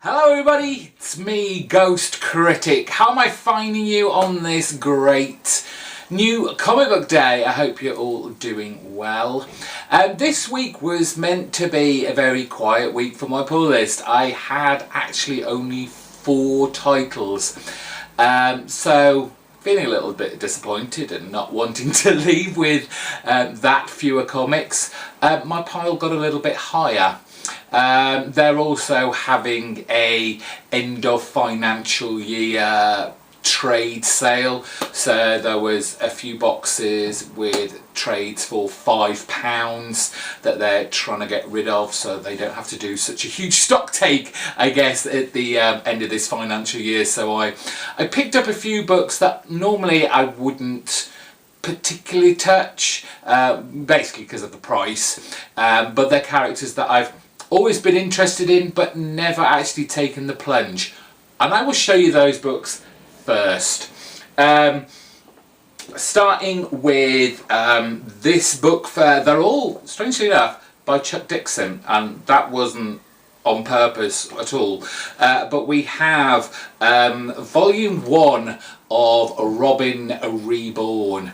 Hello everybody, it's me, GhostCritic. How am I finding you on this great new comic book day? I hope you're all doing well. This week was meant to be a very quiet week for my pull list. I had actually only 4 titles, so feeling a little bit disappointed and not wanting to leave with that fewer comics. My pile got a little bit higher. They're also having a end of financial year trade sale, so there was a few boxes with trades for £5 that they're trying to get rid of, so they don't have to do such a huge stock take, I guess, at the end of this financial year. So I picked up a few books that normally I wouldn't particularly touch, basically because of the price, but they're characters that I've always been interested in but never actually taken the plunge, and I will show you those books first. Starting with this book fair, they're all, strangely enough, by Chuck Dixon, and that wasn't on purpose at all, but we have volume 1 of Robin Reborn.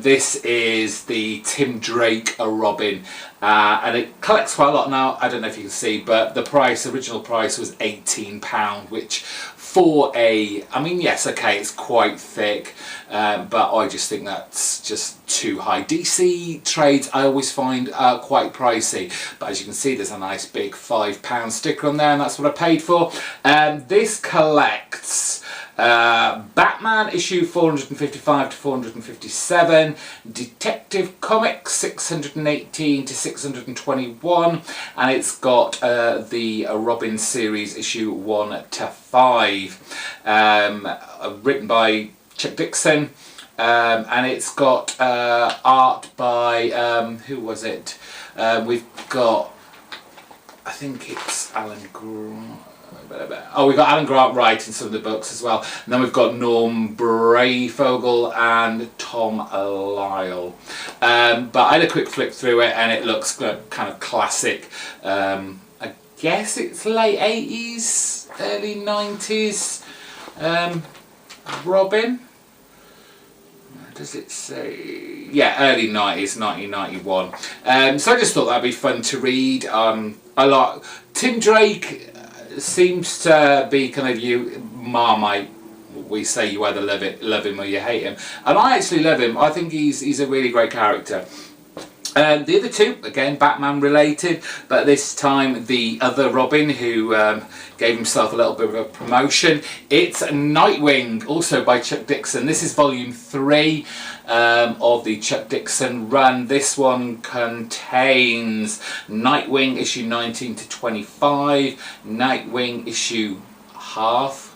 This is the Tim Drake Robin, and it collects quite a lot. Now, I don't know if you can see, but the original price was £18, which for I mean, yes, okay, it's quite thick, but I just think that's just too high. DC trades I always find quite pricey, but as you can see, there's a nice big £5 sticker on there, and that's what I paid for. This collects Batman issue 455 to 457, Detective Comics 618 to 621, and it's got the Robin series issue 1 to 5, written by Chuck Dixon, and it's got art by who was it? We've got, I think it's Alan Grant. Oh, we've got Alan Grant writing some of the books as well, and then we've got Norm Brayfogle and Tom Lyle. But I had a quick flick through it, and it looks kind of classic. I guess it's late 80s, early 90s. Robin. Does it say? Yeah, early 90s, 1991. So I just thought that'd be fun to read. I like Tim Drake. Seems to be kind of you Marmite. We say you either love him or you hate him, and I actually love him. I think he's a really great character. The other two, again, Batman related, but this time the other Robin, who gave himself a little bit of a promotion. It's Nightwing, also by Chuck Dixon. This is volume 3 of the Chuck Dixon run. This one contains Nightwing issue 19 to 25, Nightwing issue half,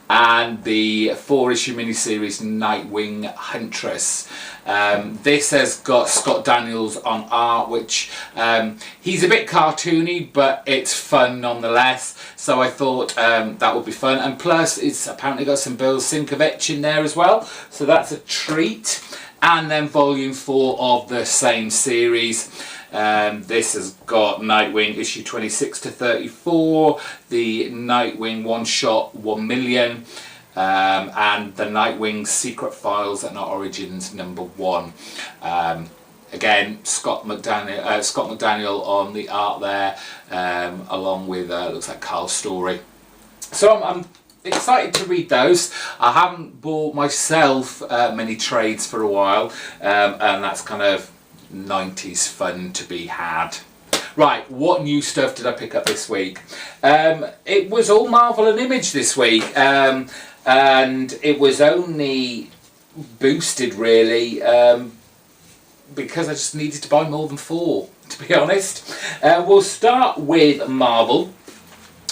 and the 4-issue miniseries Nightwing Huntress. This has got Scott Daniels on art, which he's a bit cartoony, but it's fun nonetheless. So I thought that would be fun, and plus it's apparently got some Bill Sienkiewicz in there as well, so that's a treat. And then volume 4 of the same series. This has got Nightwing issue 26 to 34, the Nightwing one-shot 1 million, and the Nightwing Secret Files and Origins #1. Again, Scott McDaniel on the art there, along with looks like Carl Story. So I'm excited to read those. I haven't bought myself many trades for a while, and that's kind of 90s fun to be had. Right, what new stuff did I pick up this week? It was all Marvel and Image this week, and it was only boosted really because I just needed to buy more than 4, to be honest. We'll start with Marvel.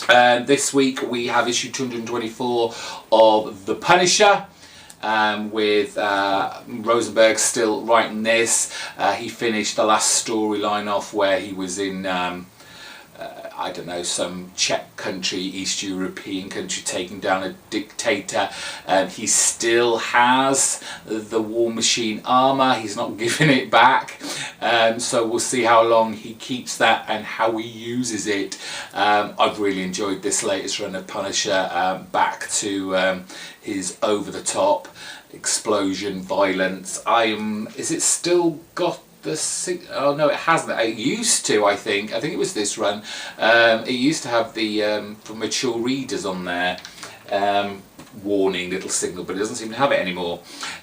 This week we have issue 224 of The Punisher, with Rosenberg still writing this. He finished the last storyline off where he was in I don't know, some Czech country, East European country taking down a dictator. He still has the War Machine armour, he's not giving it back. So we'll see how long he keeps that and how he uses it. I've really enjoyed this latest run of Punisher, back to his over-the-top explosion violence. Is it still got oh no, it hasn't. It used to, I think it was this run. It used to have the for mature readers on there, warning little signal, but it doesn't seem to have it anymore.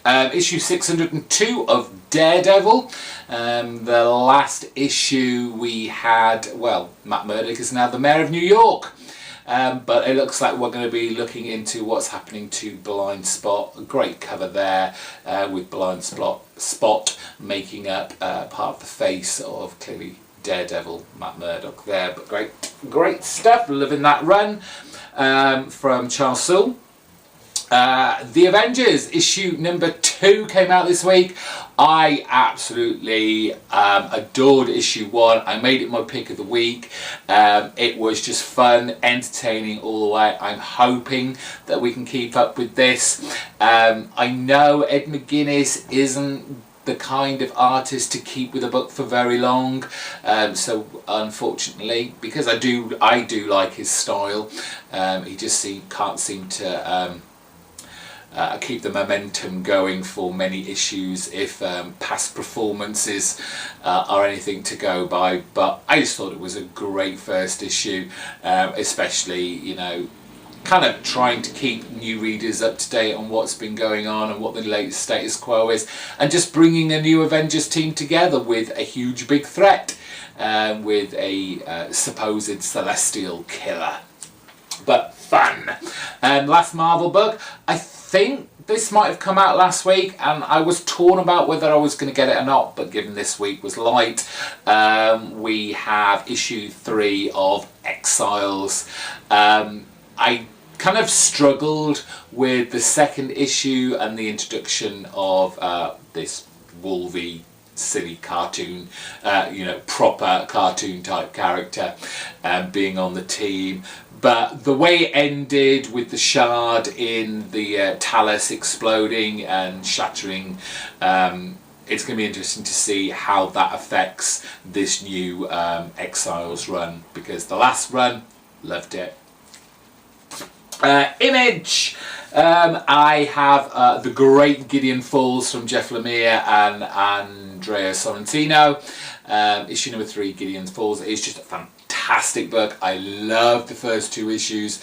Issue 602 of Daredevil. The last issue we had, well, Matt Murdock is now the Mayor of New York. But it looks like we're going to be looking into what's happening to Blind Spot. A great cover there, with Blind Spot making up part of the face of, clearly, Daredevil, Matt Murdock there. But great stuff, loving that run from Charles Soule. The Avengers issue number 2 came out this week. I absolutely adored issue 1. I made it my pick of the week. It was just fun, entertaining all the way. I'm hoping that we can keep up with this. I know Ed McGuinness isn't the kind of artist to keep with a book for very long, so unfortunately, because I do like his style, he just can't seem to keep the momentum going for many issues if past performances are anything to go by. But I just thought it was a great first issue, especially, you know, kind of trying to keep new readers up to date on what's been going on and what the latest status quo is, and just bringing a new Avengers team together with a huge big threat, with a supposed celestial killer. But fun. Last Marvel book, I think this might have come out last week, and I was torn about whether I was going to get it or not, but given this week was light, we have issue 3 of Exiles. I kind of struggled with the second issue and the introduction of this Wolvie silly cartoon, you know, proper cartoon type character being on the team. But the way it ended with the shard in the talus exploding and shattering, it's going to be interesting to see how that affects this new Exiles run, because the last run, loved it. Image. I have the great Gideon Falls from Jeff Lemire and Andrea Sorrentino. Issue number 3, Gideon Falls, is just a fantastic book. I love the first 2 issues.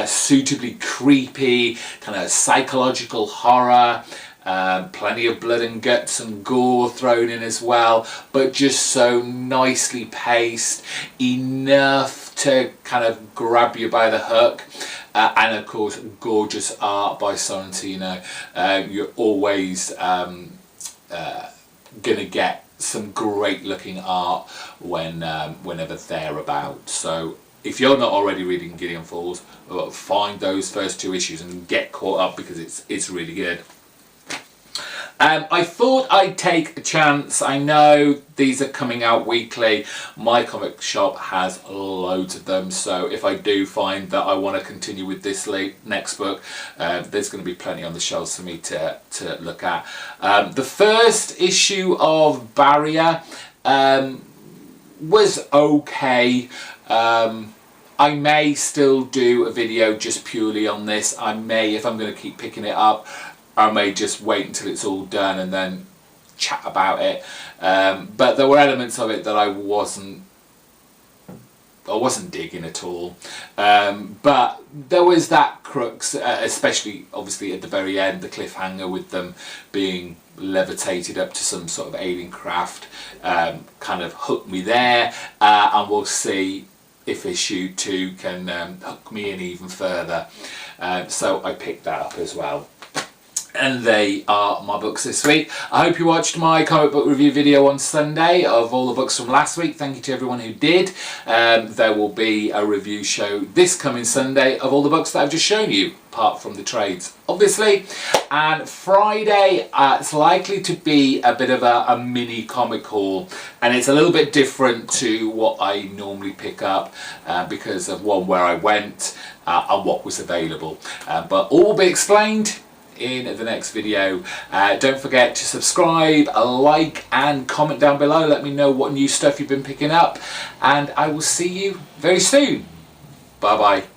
Suitably creepy, kind of psychological horror. Plenty of blood and guts and gore thrown in as well, but just so nicely paced, enough to kind of grab you by the hook. And of course, gorgeous art by Sorrentino. You're always gonna get some great looking art whenever they're about. So if you're not already reading Gideon Falls, find those first 2 issues and get caught up, because it's really good. I thought I'd take a chance. I know these are coming out weekly. My comic shop has loads of them, so if I do find that I want to continue with this next book, there's going to be plenty on the shelves for me to look at. The first issue of Barrier was okay. I may still do a video just purely on this. I may, if I'm going to keep picking it up, I may just wait until it's all done and then chat about it. But there were elements of it that I wasn't digging at all. But there was that crux, especially obviously at the very end, the cliffhanger with them being levitated up to some sort of alien craft, kind of hooked me there. And we'll see if issue 2 can hook me in even further. So I picked that up as well. And they are my books this week. I hope you watched my comic book review video on Sunday of all the books from last week. Thank you to everyone who did. There will be a review show this coming Sunday of all the books that I've just shown you, apart from the trades, obviously. And Friday, it's likely to be a bit of a mini comic haul, and it's a little bit different to what I normally pick up because of one, where I went and what was available. But all will be explained in the next video. Don't forget to subscribe, like and comment down below. Let me know what new stuff you've been picking up, and I will see you very soon. Bye bye.